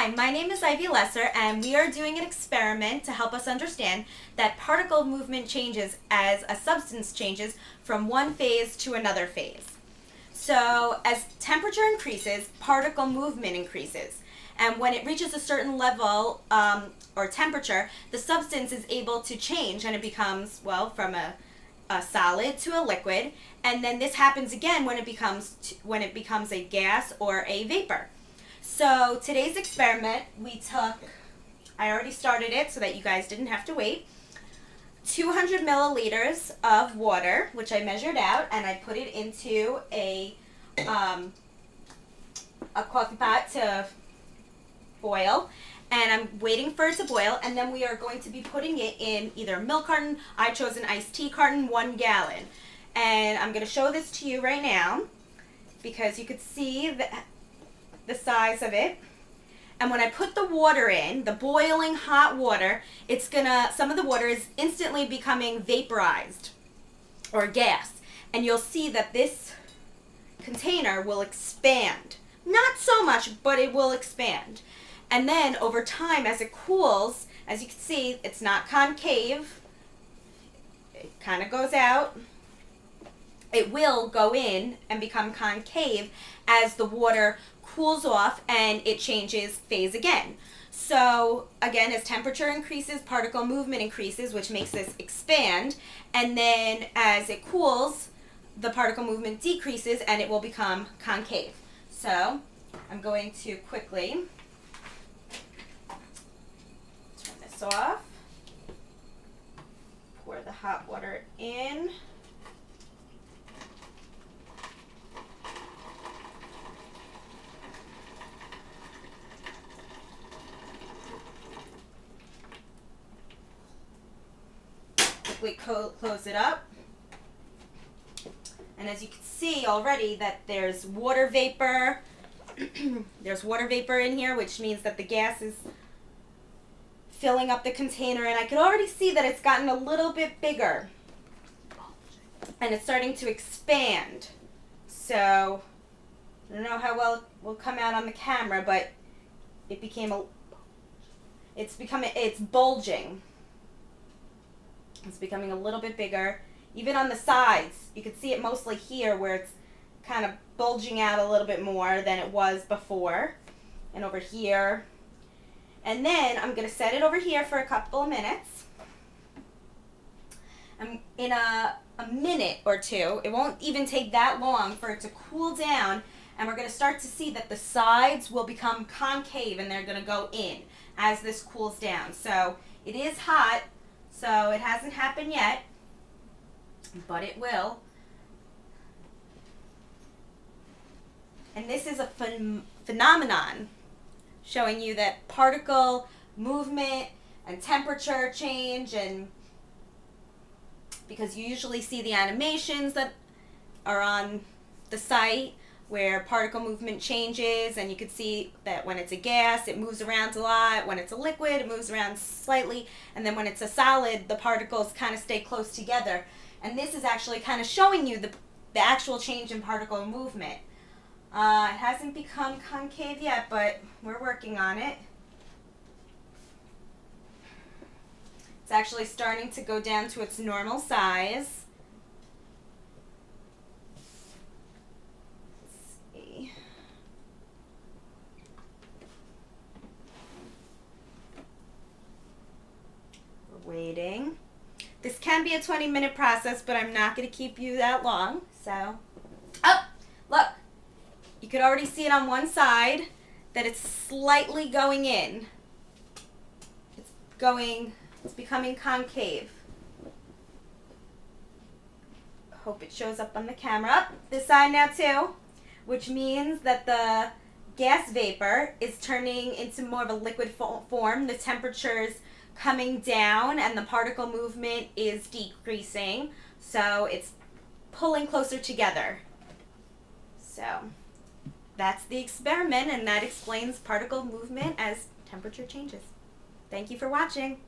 Hi, my name is Ivy Lesser, and we are doing an experiment to help us understand that particle movement changes as a substance changes from one phase to another phase. So, as temperature increases, particle movement increases. And when it reaches a certain level or temperature, the substance is able to change and it becomes, well, from a solid to a liquid. And then this happens again when it becomes a gas or a vapor. So today's experiment, I already started it so that you guys didn't have to wait, 200 milliliters of water, which I measured out, and I put it into a coffee pot to boil, and I'm waiting for it to boil, and then we are going to be putting it in either a milk carton. I chose an iced tea carton, 1 gallon. And I'm going to show this to you right now because you could see the size of it. And when I put the water in, the boiling hot water, some of the water is instantly becoming vaporized or gas. And you'll see that this container will expand. Not so much, but it will expand. And then over time, as it cools, as you can see, it's not concave. It kind of goes out. It will go in and become concave as the water cools off and it changes phase again. So again, as temperature increases, particle movement increases, which makes this expand. And then as it cools, the particle movement decreases and it will become concave. So I'm going to quickly turn this off, pour the hot water in. Quickly close it up. And as you can see already that there's water vapor. There's water vapor in here, which means that the gas is filling up the container, and I can already see that it's gotten a little bit bigger and it's starting to expand. So I don't know how well it will come out on the camera, but it's bulging. It's becoming a little bit bigger. Even on the sides, you can see it mostly here where it's kind of bulging out a little bit more than it was before. And over here. And then I'm going to set it over here for a couple of minutes. And in a minute or two, it won't even take that long for it to cool down. And we're going to start to see that the sides will become concave and they're going to go in as this cools down. So it is hot. So it hasn't happened yet, but it will. And this is a phenomenon showing you that particle movement and temperature change, and because you usually see the animations that are on the site where particle movement changes, and you can see that when it's a gas, it moves around a lot. When it's a liquid, it moves around slightly. And then when it's a solid, the particles kind of stay close together. And this is actually kind of showing you the actual change in particle movement. It hasn't become concave yet, but we're working on it. It's actually starting to go down to its normal size. Waiting. This can be a 20-minute process, but I'm not going to keep you that long. So, oh, look. You could already see it on one side that it's slightly going in. It's becoming concave. Hope it shows up on the camera. This side now too, which means that the gas vapor is turning into more of a liquid form. The temperature's coming down and the particle movement is decreasing, so it's pulling closer together. So that's the experiment, and that explains particle movement as temperature changes. Thank you for watching.